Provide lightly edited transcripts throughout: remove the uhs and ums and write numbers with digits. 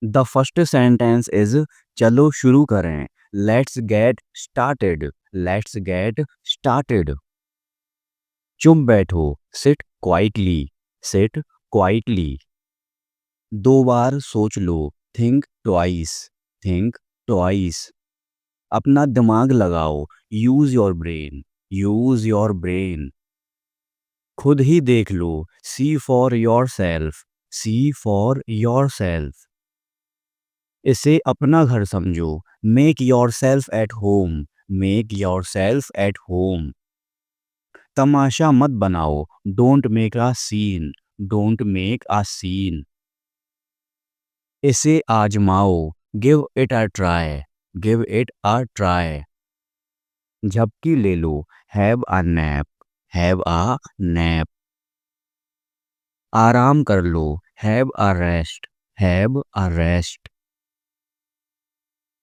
The first sentence is चलो शुरू करें। Let's get started. Let's get started. चुप बैठो। Sit quietly. Sit quietly. दो बार सोच लो। Think twice. Think twice. अपना दिमाग लगाओ। Use your brain. Use your brain. खुद ही देख लो। See for yourself. See for yourself. इसे अपना घर समझो। Make yourself at home. Make yourself at home. तमाशा मत बनाओ। Don't make a scene. Don't make a scene. इसे आजमाओ। Give it a try. Give it a try. झपकी ले लो। Have a nap. Have a nap. आराम कर लो। Have a rest. Have a rest.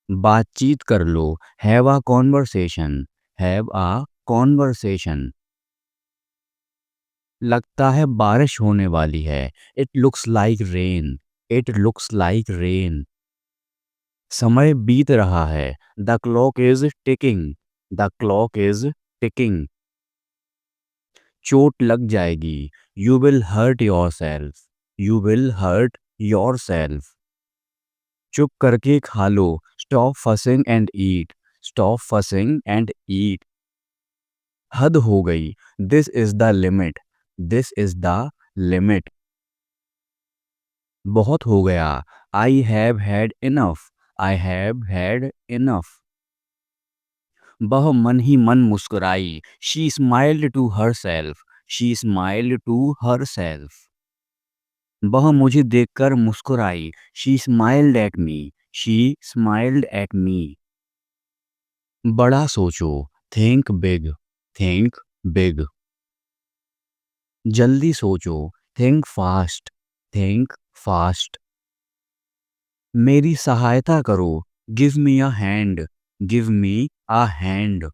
बातचीत कर लो। Have a conversation. Have a conversation. लगता है बारिश होने वाली है। It looks like rain. It looks like rain. समय बीत रहा है। The clock is ticking. The clock is ticking. चोट लग जाएगी। You will hurt your self. You will hurt yourself. चुप करके खा लो। Stop fussing and eat. Stop fussing and eat. हद हो गई। This is the limit. This is the limit. बहुत हो गया। I have had enough. I have had enough. वह मन ही मन मुस्कुराई। She smiled to herself. She smiled to herself. वह मुझे देखकर मुस्कुराई। She smiled at me. She smiled at me. बड़ा सोचो। Think big. Think big. जल्दी सोचो। Think fast. Think fast. मेरी सहायता करो। Give me a hand. Give me a hand.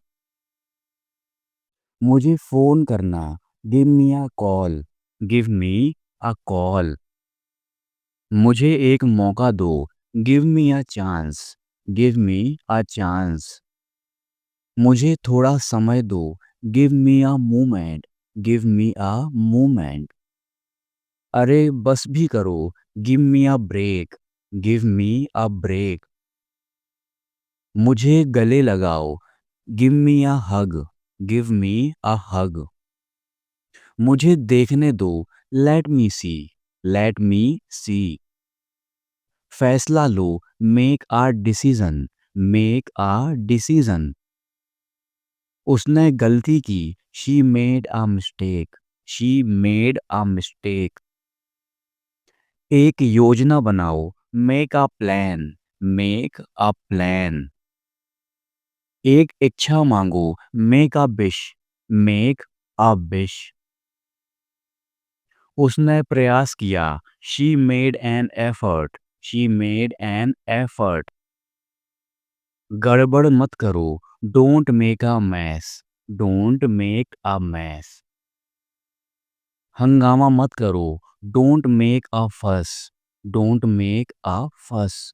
मुझे फोन करना। Give me a call. Give me a call. मुझे एक मौका दो। Give me a chance. Give me a chance. मुझे थोड़ा समय दो। Give me a moment. Give me a moment. अरे बस भी करो। Give me a break. Give me a break. मुझे गले लगाओ। Give me a hug. Give me a hug. मुझे देखने दो। Let me see. Let me see. फैसला लो। Make a decision. Make a decision. उसने गलती की। She made a mistake. She made a mistake. एक योजना बनाओ। Make a plan. Make a plan. एक इच्छा मांगो। Make a wish. Make a wish. उसने प्रयास किया। She made an effort. She made an effort. गड़बड़ मत करो। Don't make a mess. Don't make a mess. हंगामा मत करो। डोंट मेक अ फस। Don't make a fuss.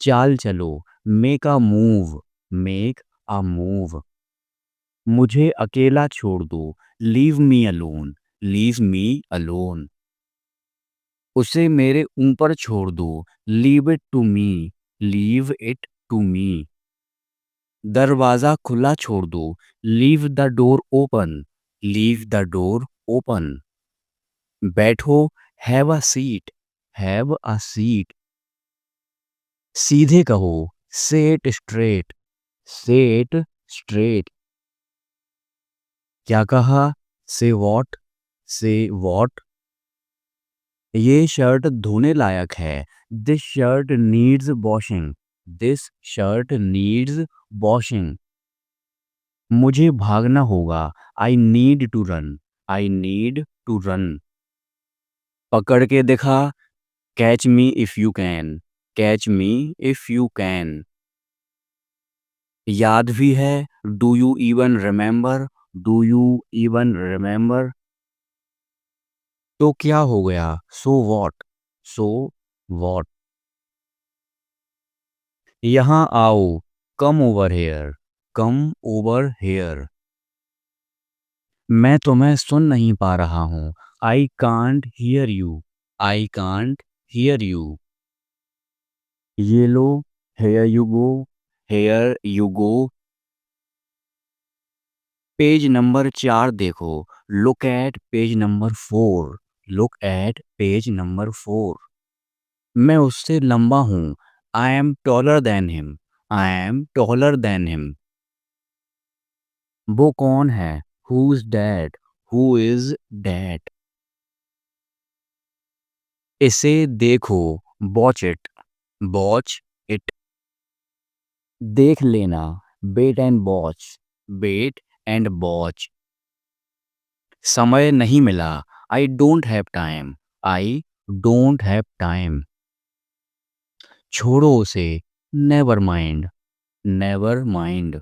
चाल चलो। Make a move. Make a move. मुझे अकेला छोड़ दो। Leave me alone. Leave me alone. उसे मेरे ऊपर छोड़ दो। Leave it to me. Leave it to me. दरवाजा खुला छोड़ दो। Leave the door open. Leave the door open. बैठो। Have a seat. Have a seat. सीधे कहो। Say it straight. Say it straight. क्या कहा? से वॉट। से वॉट। ये शर्ट धोने लायक है। This shirt needs washing. This shirt needs washing. मुझे भागना होगा। I need to run. I need to run. पकड़ के दिखा। Catch me if you can. Catch me if you can. याद भी है। Do you even remember. Do you even remember. तो क्या हो गया? So what. So what. यहाँ आओ, come over here, come over here. मैं तुम्हें सुन नहीं पा रहा हूँ, आई can't hear you, I can't hear you. ये लो, here you go, here you go. Page number 4 देखो, look at page number 4, look at page number 4। मैं उससे लंबा हूँ, I am taller than him, I am taller than him. वो कौन है, who is that, who is that. इसे देखो, वॉच इट, वॉच इट। देख लेना, wait and watch, wait and watch. समय नहीं मिला, I don't have time, I don't have time. छोड़ो उसे, नेवर माइंड, नेवर माइंड।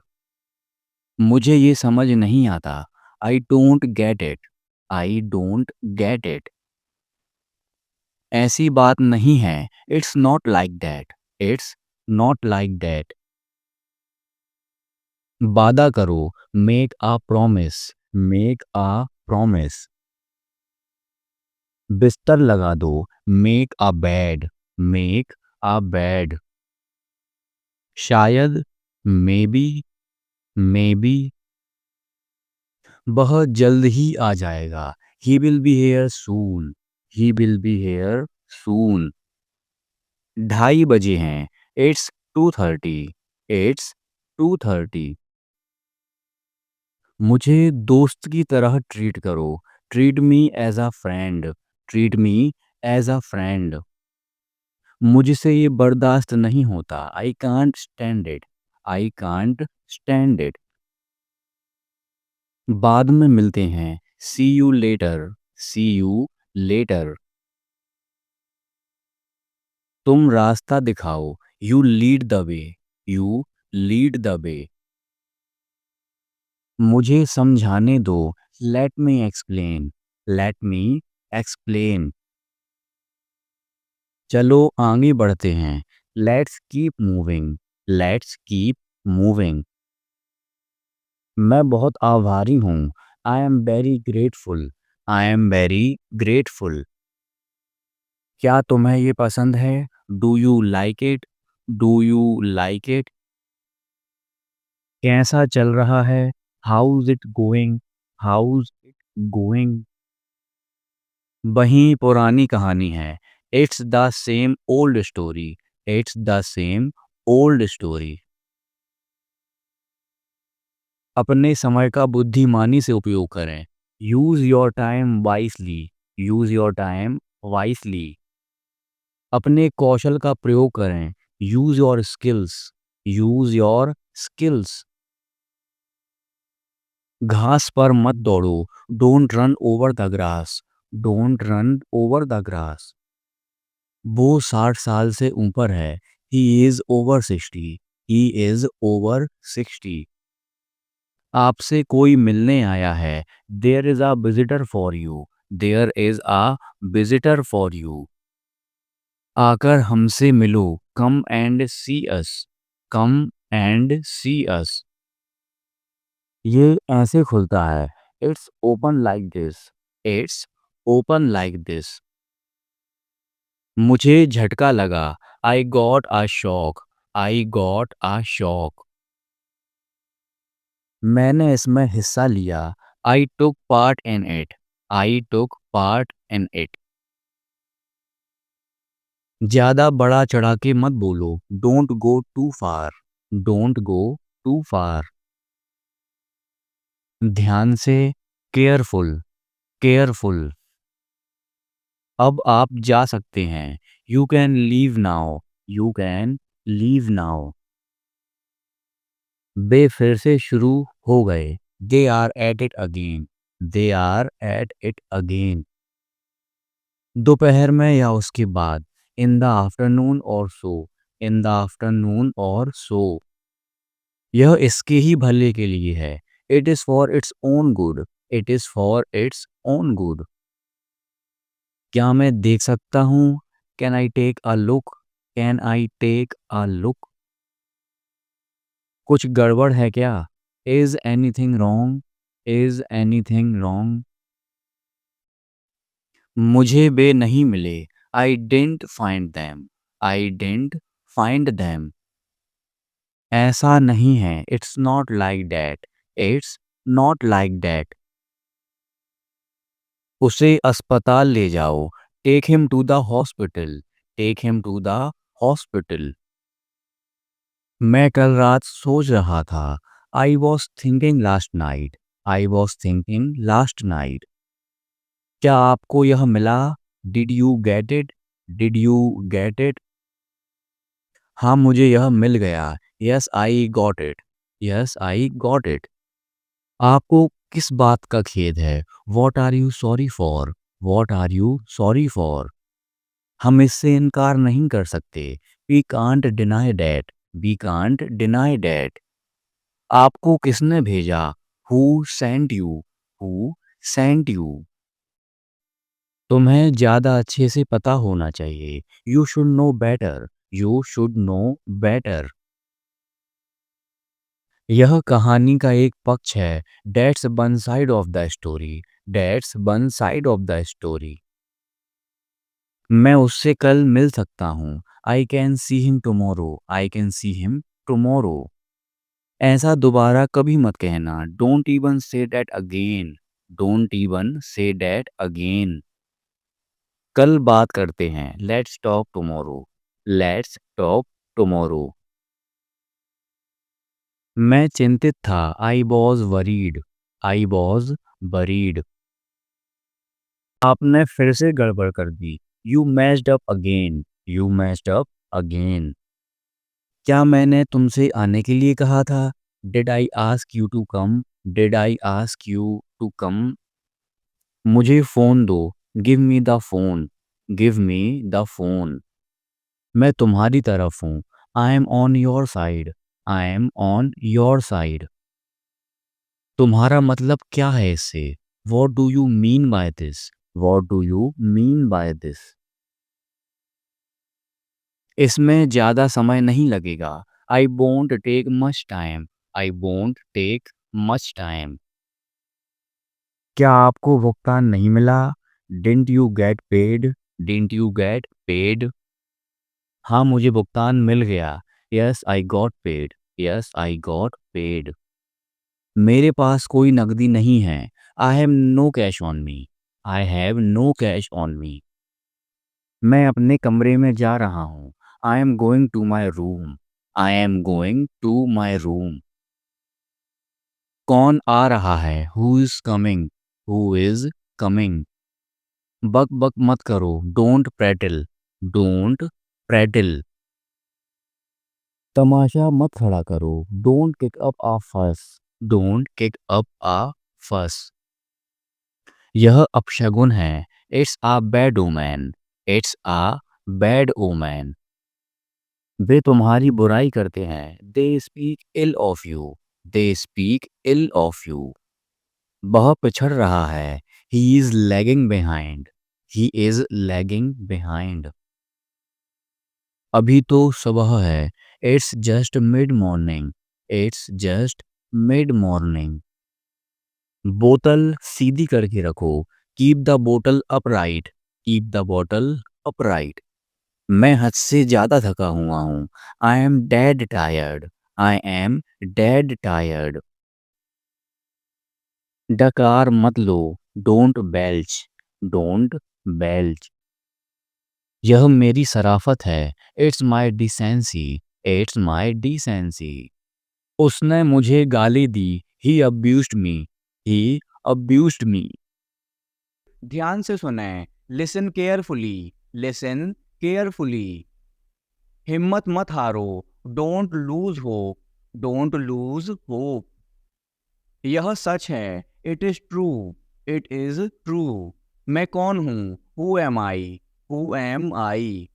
मुझे ये समझ नहीं आता, I don't get it, I don't get it. ऐसी बात नहीं है, it's not like that, it's not like that. वादा करो, make a promise, make a promise. बिस्तर लगा दो, make a bed, make a bed. शायद, मे बी, मे बी। वह जल्द ही आ जाएगा, he will be here soon, he will be here soon. 2:30 बजे हैं, इट्स 2:30, इट्स 2:30। मुझे दोस्त की तरह ट्रीट करो, treat me as a friend, treat me as a friend. मुझसे ये बर्दाश्त नहीं होता, I can't stand it, I can't stand it. बाद में मिलते हैं, see you later, see you later. तुम रास्ता दिखाओ, you lead the way, you lead the way. मुझे समझाने दो, let me explain, let me explain. चलो आगे बढ़ते हैं, let's keep moving, let's keep moving. मैं बहुत आभारी हूँ, I am very grateful, I am very grateful. क्या तुम्हें ये पसंद है, do you like it, do you like it. कैसा चल रहा है, how's it going, how's it going. वही पुरानी कहानी है, it's the same old story, it's the same old story. अपने समय का बुद्धिमानी से उपयोग करें, use your time wisely, use your time wisely. अपने कौशल का प्रयोग करें, use your skills, use your skills. घास पर मत दौड़ो, don't run over the grass, don't run over the grass. वो 60 साल से ऊपर है, he is over 60, he is over 60। आपसे कोई मिलने आया है, there is a visitor for you, there is a visitor for you. आकर हमसे मिलो, come and C us, come and सी अस। ये ऐसे खुलता है, it's open like this, it's open like this. मुझे झटका लगा, I got a shock, I got a shock. मैंने इसमें हिस्सा लिया, I took part in it, I took part in it. ज्यादा बड़ा चढ़ा के मत बोलो, don't go too far, don't go too far. ध्यान से, केयरफुल, केयरफुल। अब आप जा सकते हैं, you can leave now, you can leave now. वे फिर से शुरू हो गए, they are at it again, they are at it again. दोपहर में या उसके बाद, इन द आफ्टरनून और सो, इन द आफ्टरनून और सो। यह इसके ही भले के लिए है, it is for its own good, it is for its own good. क्या मैं देख सकता हूँ, can I take a look, can I take a look. कुछ गड़बड़ है क्या? Is anything wrong? Is anything wrong? मुझे वे नहीं मिले। I didn't find them. I didn't find them. ऐसा नहीं है। It's not like that. It's not like that. उसे अस्पताल ले जाओ। Take him to the hospital. Take him to the hospital. मैं कल रात सोच रहा था। I was thinking last night. I was thinking last night. क्या आपको यह मिला? Did you get it? Did you get it? हाँ, मुझे यह मिल गया। Yes I got it. Yes I got it. आपको किस बात का खेद है? What are you sorry for? What are you sorry for? हम इससे इनकार नहीं कर सकते। We can't deny that. We can't deny that. आपको किसने भेजा? Who sent you? Who sent you? तुम्हें ज़्यादा अच्छे से पता होना चाहिए। You should know better. You should know better. यह कहानी का एक पक्ष है। That's one side of the story. That's one side of the story. मैं उससे कल मिल सकता हूँ। I can see him tomorrow. I can see him tomorrow. ऐसा दोबारा कभी मत कहना। Don't even say that again. Don't even say that again. कल बात करते हैं। Let's talk tomorrow. Let's talk tomorrow. मैं चिंतित था। I was worried. I was worried. आपने फिर से गड़बड़ कर दी। You matched up again. You matched up again. क्या मैंने तुमसे आने के लिए कहा था? Did I ask you to come? Did I ask you to come? मुझे फ़ोन दो। Give me the phone. Give me the phone. मैं तुम्हारी तरफ हूँ। I am on your side. I am on your side. तुम्हारा मतलब क्या है इससे? What do you mean by this? What do you mean by this? इसमें ज़्यादा समय नहीं लगेगा। I won't take much time. I won't take much time. क्या आपको भुगतान नहीं मिला? Didn't you get paid? Didn't you get paid? हाँ, मुझे भुगतान मिल गया। Yes I got paid. Yes I got paid. मेरे पास कोई नकदी नहीं है। I have no cash on me. I have no cash on me. मैं अपने कमरे में जा रहा हूँ। I am going to my room. I am going to my room. कौन आ रहा है? Who is coming? Who is coming? बक बक मत करो। डोंट प्रेटिल। डोंट प्रेटिल। तमाशा मत खड़ा करो। डोंट किक अप आ फस। डोंट किक अप आ फस। यह अपशगुन है। It's a bad omen. It's a bad omen. वे तुम्हारी बुराई करते हैं। They speak ill of you. They speak ill of you. वह पिछड़ रहा है। He is lagging behind. He is lagging behind. अभी तो सुबह है। It's just mid morning. It's just mid morning. बोतल सीधी करके रखो। कीप द बोतल अपराइट। कीप द बोतल अपराइट। मैं हद से ज़्यादा थका हुआ हूँ। I am dead tired. I am dead tired. डकार मत लो। Don't belch. Don't belch. यह मेरी शराफत है। It's my decency. It's my decency. उसने मुझे गाली दी। ही अब्यूज्ड मी। ही अब्यूज्ड मी। ध्यान से सुने। Listen carefully. Listen carefully. हिम्मत मत हारो। Don't lose hope. Don't lose hope. यह सच है। It is true. It is true. मैं कौन हूँ? Who am I? Who am I?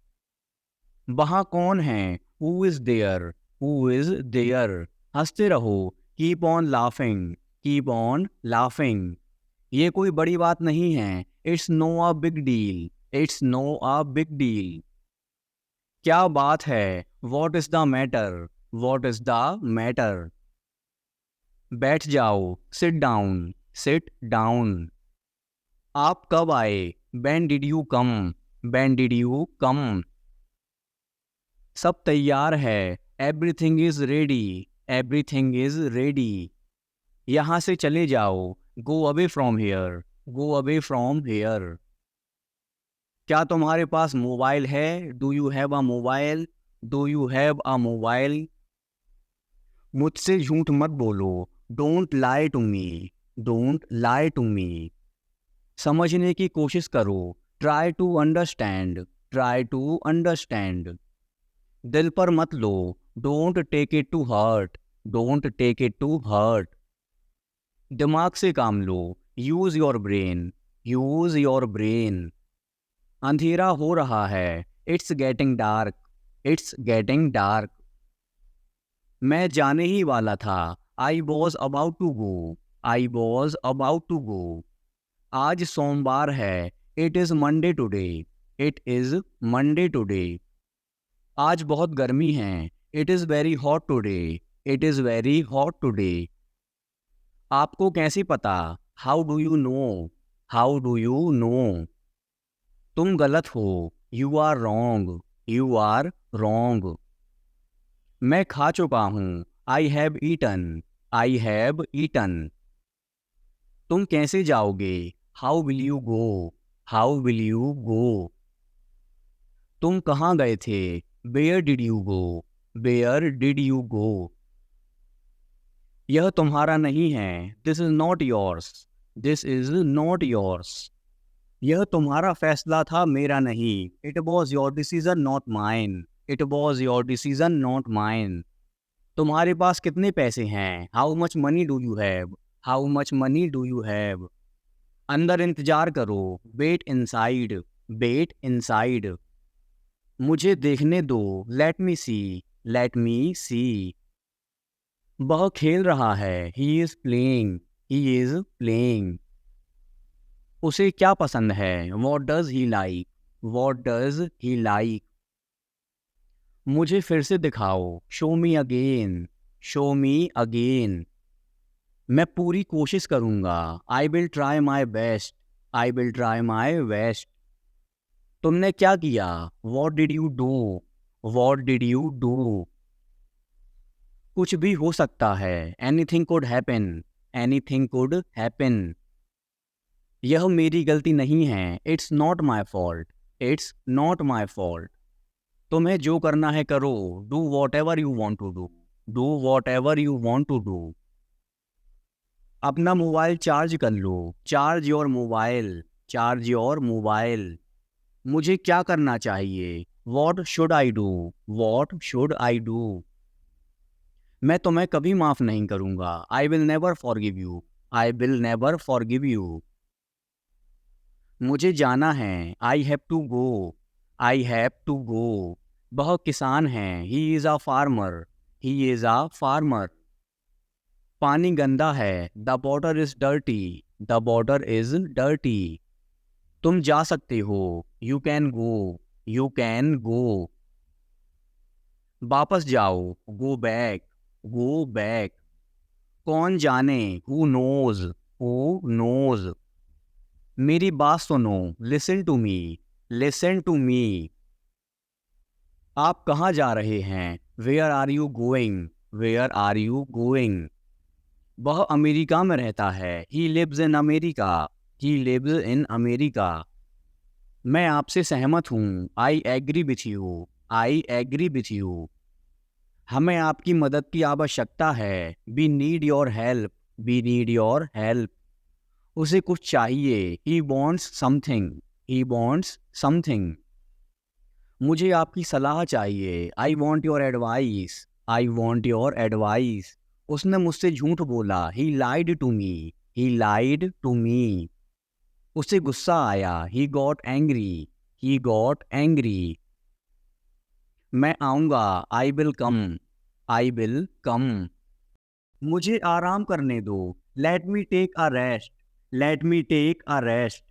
वहाँ कौन है? Who is there? Who is there? हंसते रहो। Keep on laughing. Keep on laughing. ये कोई बड़ी बात नहीं है। It's no a big deal. It's no a big deal. क्या बात है? What is the matter? What is the matter? बैठ जाओ, सिट डाउन, सिट डाउन। आप कब आए? When did you come? When did you come? सब तैयार है, everything is ready, everything is ready. यहाँ से चले जाओ, go away from here, go away from here. क्या तुम्हारे पास मोबाइल है? Do you have a mobile? Do you have a mobile? मुझसे झूठ मत बोलो, don't lie to me, don't lie to me. समझने की कोशिश करो, try to understand, try to understand. दिल पर मत लो, don't take it to heart, don't take it to heart. दिमाग से काम लो, use your brain, use your brain. अंधेरा हो रहा है, it's getting dark, it's getting dark. मैं जाने ही वाला था, I was about to go, I was about to go. आज सोमवार है, it is Monday today, it is Monday today. आज बहुत गर्मी है, it is very hot today, it is very hot today. आपको कैसे पता? How do you know, how do you know? तुम गलत हो, you are wrong, you are wrong. मैं खा चुका हूँ, I have eaten, I have eaten. तुम कैसे जाओगे? How will you go, how will you go? तुम कहाँ गए थे? Where did you go, where did you गो? यह तुम्हारा नहीं है, this is not yours, this is not yours. यह तुम्हारा फैसला था, मेरा नहीं, it was your decision not mine, it was your decision not mine. तुम्हारे पास कितने पैसे हैं? How much money do you have, how much money do you have? अंदर इंतजार करो, वेट इनसाइड, वेट इनसाइड। मुझे देखने दो, let me see, let me सी। वह खेल रहा है, he is playing, he is playing. उसे क्या पसंद है? What does he like, what does he like? मुझे फिर से दिखाओ, show me again, show me again. मैं पूरी कोशिश करूंगा, I will try my best, I will try my best. तुमने क्या किया? What did you do, what did you do? कुछ भी हो सकता है, anything could happen, anything could happen. यह मेरी गलती नहीं है, it's not my fault, it's not my fault. तुम्हें जो करना है करो, do whatever you want to do, do whatever you want to do. अपना मोबाइल चार्ज कर लो, charge your mobile, charge your mobile. मुझे क्या करना चाहिए? What should I do, what should I do? मैं तुम्हें कभी माफ नहीं करूंगा, I will never forgive you, I will never forgive you. मुझे जाना है, I have to go, I have to go. वह किसान है, he is a farmer, he is a farmer. पानी गंदा है, the water is dirty, the water is dirty. तुम जा सकते हो, you can go, you can go. वापस जाओ, गो बैक, गो बैक। कौन जाने, हु नोज, हु नोज? मेरी बात सुनो, listen to me, listen to me. आप कहाँ जा रहे हैं? Where are you going, where are you going? वह अमेरिका में रहता है, he lives in America, he lives in America. मैं आपसे सहमत हूँ, I agree with you, I agree with you. हमें आपकी मदद की आवश्यकता है, we need your help, we need your help. उसे कुछ चाहिए, he wants something, he wants something. मुझे आपकी सलाह चाहिए, I want your advice, I want your advice. उसने मुझसे झूठ बोला, ही लाइड to me, he light to me. उसे गुस्सा आया, he got angry, he got angry. मैं आऊँगा, I will come, I will come. मुझे आराम करने दो, let me take a rest, let me take a rest.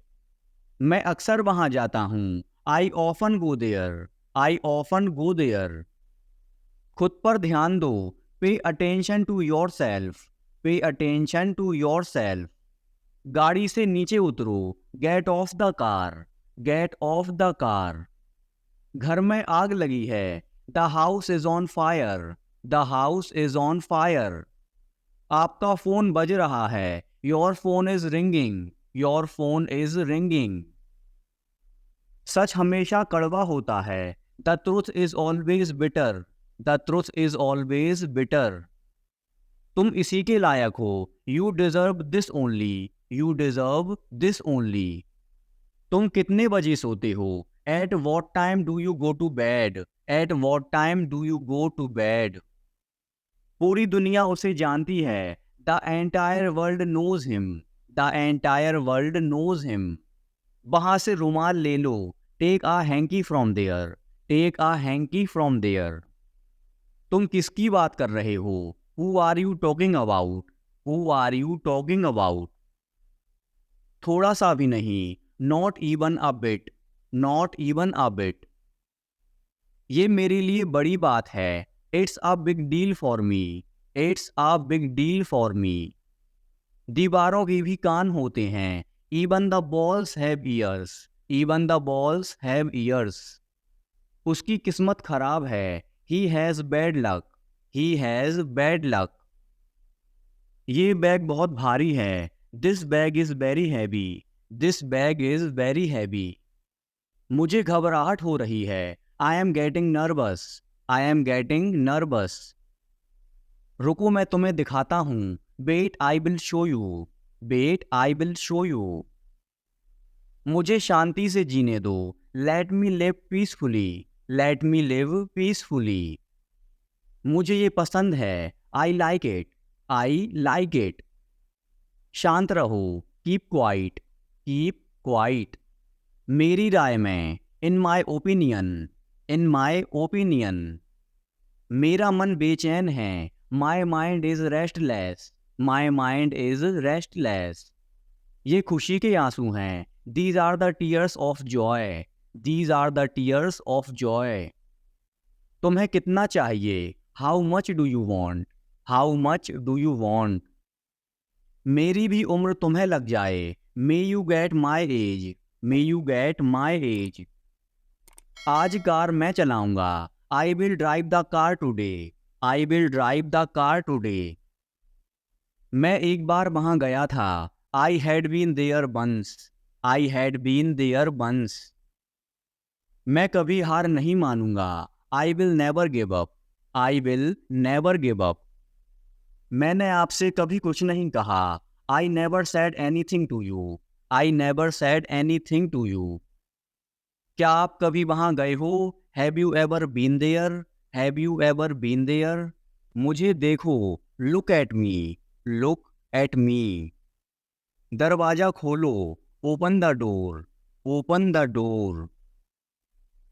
मैं अक्सर वहाँ जाता हूँ, I often go there, I often go there. खुद पर ध्यान दो। Pay attention to yourself. Pay attention to yourself. गाड़ी से नीचे उतरो। Get off the car. Get off the car. घर में आग लगी है। The house is on fire. The house is on fire. आपका फोन बज रहा है। Your phone is ringing. Your phone is ringing. सच हमेशा कड़वा होता है। The truth is always bitter. The truth is always bitter. तुम इसी के लायक हो। You deserve this only. You deserve this only. तुम कितने बजे सोते हो। At what time do you go to bed. At what time do you go to bed. पूरी दुनिया उसे जानती है। The entire world knows him. The entire world knows him. वहां से रुमाल ले लो। Take a hanky from there. Take a hanky from there. तुम किसकी बात कर रहे हो। Who are you talking about. Who are you talking about. थोड़ा सा भी नहीं। Not even a bit. Not even a bit. ये मेरे लिए बड़ी बात है। It's a big deal for me. It's a big deal for me. दीवारों के भी कान होते हैं। Even the walls have ears. Even the walls have ears. उसकी किस्मत खराब है। He has bad luck. He has bad luck. ये बैग बहुत भारी है। This bag is very heavy. This bag is very heavy. मुझे घबराहट हो रही है। I am getting nervous. I am getting nervous. रुको मैं तुम्हें दिखाता हूँ। Wait I will show you. Wait I will show you. मुझे शांति से जीने दो। Let me live peacefully. Let me live peacefully. मुझे ये पसंद है। I like it. I like it. शांत रहो। Keep quiet. Keep quiet. मेरी राय में। In my opinion. In my opinion. मेरा मन बेचैन है। My mind is restless. My mind is restless. ये खुशी के आंसू हैं। These are the tears of joy. These are the tears of joy. तुम्हें कितना चाहिए। How much do you want. How much do you want. मेरी भी उम्र तुम्हें लग जाए। May you get my age. May you get my age. आज कार मैं चलाऊंगा। I will drive the car today. I will drive the car today. मैं एक बार वहां गया था। I had been there once. I had been there once. मैं कभी हार नहीं मानूंगा। I will never give up. I will never give up. मैंने आपसे कभी कुछ नहीं कहा। I never said anything to you. I never said anything to you. क्या आप कभी वहां गए हो। Have you ever been there. Have you ever been there. मुझे देखो। Look at me. Look at me. दरवाजा खोलो। Open the door. Open the door.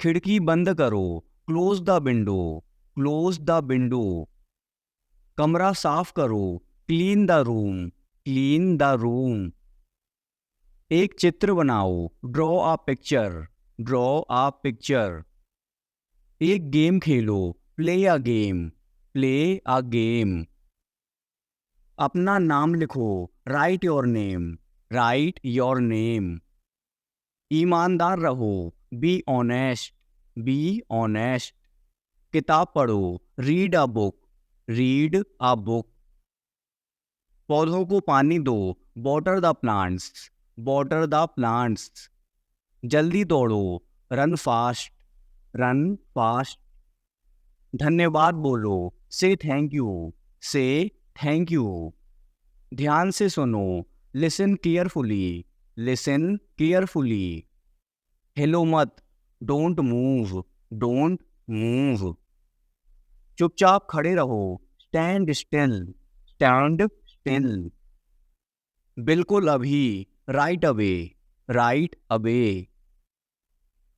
खिड़की बंद करो। Close the window. Close the window. कमरा साफ करो। Clean the room. Clean the room. एक चित्र बनाओ। Draw a picture. Draw a picture. एक game Khelo. Play a game. Play a game. अपना नाम लिखो। Right your name. Right your name. ईमानदार रहो। Be honest. Be honest. किताब पढ़ो। Read a book. Read a book. पौधों को पानी दो। Water the plants. Water the plants. जल्दी दौड़ो। Run fast. Run fast. धन्यवाद बोलो। से थैंक यू। से थैंक यू। ध्यान से सुनो। Listen carefully. Listen carefully. हिलो मत। Don't move. Don't move. चुपचाप खड़े रहो। Stand still. Stand still. बिल्कुल अभी। Right away. Right away.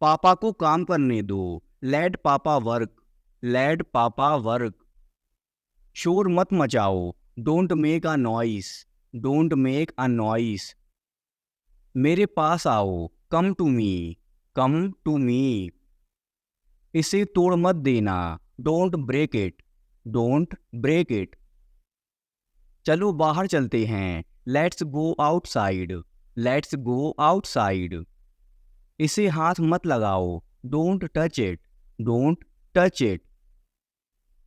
पापा को काम करने दो। लेट पापा वर्क। लेट पापा वर्क। शोर मत मचाओ। Don't make a noise. Don't make a noise. मेरे पास आओ। Come to me. Come to me. इसे तोड़ मत देना। Don't break it, don't break it. चलो बाहर चलते हैं, let's go outside, let's go outside. इसे हाथ मत लगाओ, don't touch it, don't touch it.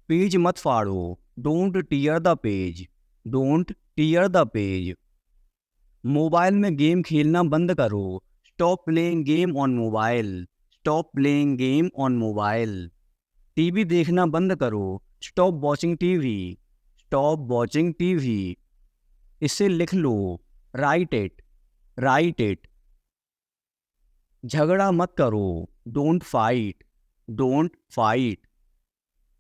Page मत फाड़ो, don't tear the page, don't tear the page. Mobile में गेम खेलना बंद करो, stop playing game on mobile, stop playing game on mobile. TV देखना बंद करो, stop watching TV, stop watching TV. इसे लिख लो, राइट इट, राइट इट। झगड़ा मत करो, डोंट फाइट, डोंट फाइट।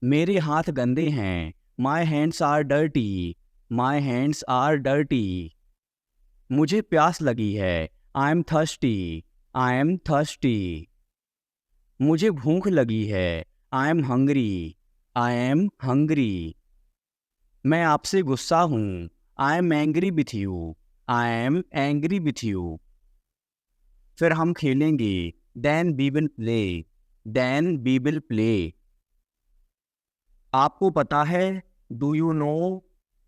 मेरे हाथ गंदे हैं, my hands are dirty, my hands are dirty. मुझे प्यास लगी है, I am thirsty, I am thirsty. मुझे भूख लगी है, I am hungry, I am hungry. मैं आपसे गुस्सा हूँ, I am angry with you, I am angry with you. फिर हम खेलेंगे, then we will play, then we will play. आपको पता है, do you know,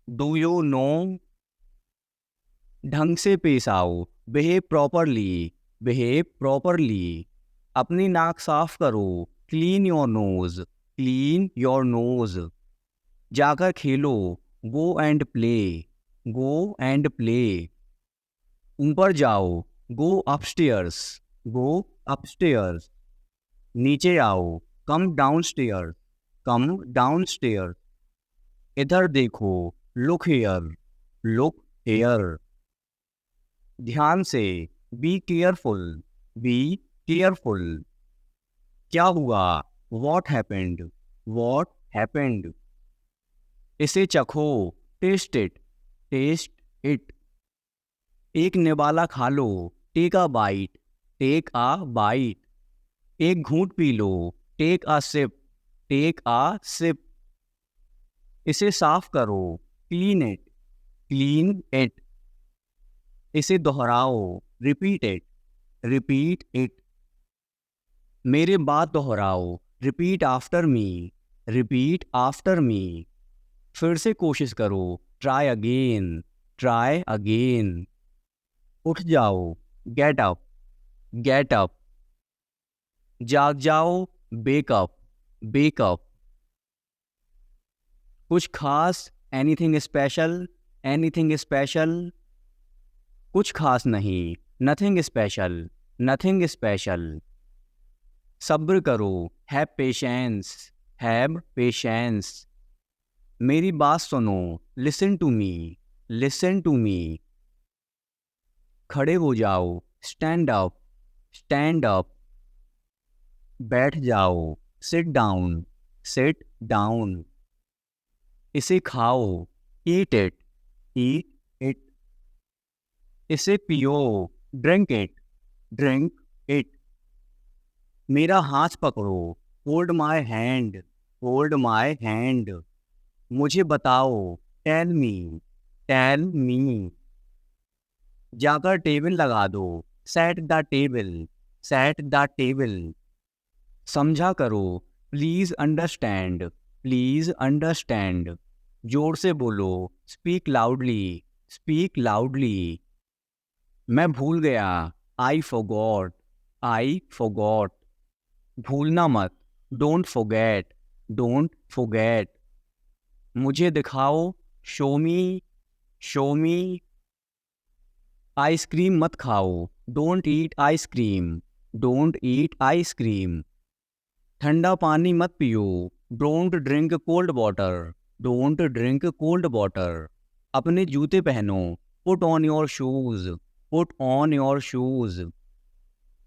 do you know. ढंग से पेश आओ, बिहेव प्रॉपरली, बिहेव प्रॉपरली। अपनी नाक साफ करो, clean your nose, clean your nose. जाकर खेलो, go and play, go and play. ऊपर जाओ, गो अपस्टेयर्स, गो अपस्टेयर्स। नीचे आओ, कम डाउनस्टेयर्स, कम डाउनस्टेयर्स। इधर देखो, लुक हेयर, लुक हेयर। ध्यान से, बी केयरफुल, बी केयरफुल। क्या हुआ, वॉट हैपेंड, वॉट हैपेंड। इसे चखो, टेस्ट इट, टेस्ट इट। एक निवाला खा लो, take a bite, take a bite. एक घूंट पी लो, take a sip, take a sip. इसे साफ करो, क्लीन इट, क्लीन इट। इसे दोहराओ, रिपीट इट, रिपीट इट। मेरे बात दोहराओ, repeat after me, repeat after me. फिर से कोशिश करो, ट्राई अगेन, ट्राई अगेन। उठ जाओ, गेट अप, गेट अप। जाग जाओ, बेक अप, बेक अप। कुछ खास, एनीथिंग स्पेशल, एनीथिंग स्पेशल। कुछ खास नहीं, नथिंग स्पेशल, नथिंग स्पेशल। सब्र करो, हैव पेशेंस, हैव पेशेंस। मेरी बात सुनो, listen to me, listen to me. खड़े हो जाओ, स्टैंड अप, स्टैंड अप। बैठ जाओ, सिट डाउन, सिट डाउन। इसे खाओ, ईट इट, ईट इट। इसे पियो, ड्रिंक इट, ड्रिंक इट। मेरा हाथ पकड़ो, hold my hand, hold my hand. मुझे बताओ, टेल मी, टेल मी। जाकर टेबल लगा दो, set the table, set the table. समझा करो, प्लीज अंडरस्टैंड, प्लीज अंडरस्टैंड। जोर से बोलो, स्पीक लाउडली, स्पीक लाउडली। मैं भूल गया, आई फॉरगॉट, आई फॉरगॉट। भूलना मत, डोंट फॉरगेट, डोंट फॉरगेट। मुझे दिखाओ, शो मी, शो मी। आइसक्रीम मत खाओ, don't eat ice cream, don't eat ice cream. ठंडा पानी मत पियो, don't drink cold water, don't drink cold water. अपने जूते पहनो, put on your shoes, put on your shoes.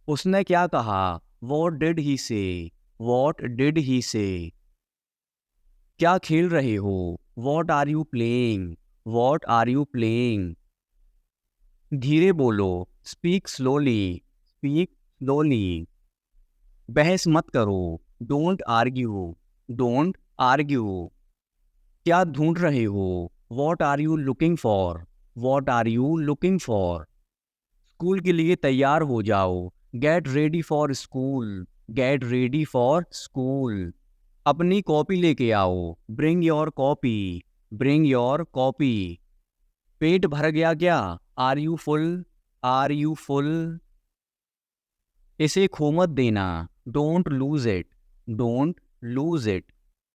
उसने क्या कहा, वॉट डिड ही से, वॉट डिड ही से। क्या खेल रहे हो, what are you playing, what are you playing. धीरे बोलो, स्पीक स्लोली, स्पीक स्लोली। बहस मत करो, डोंट आर्ग्यू, डोंट आर्ग्यू। क्या ढूंढ रहे हो, what are you looking for, what are you looking for. School के लिए तैयार हो जाओ, get ready for school, get ready for school. अपनी कॉपी लेके आओ, bring your copy, bring your copy. पेट भर गया क्या, are you full, are you full. इसे खो मत देना, don't lose it, don't lose it.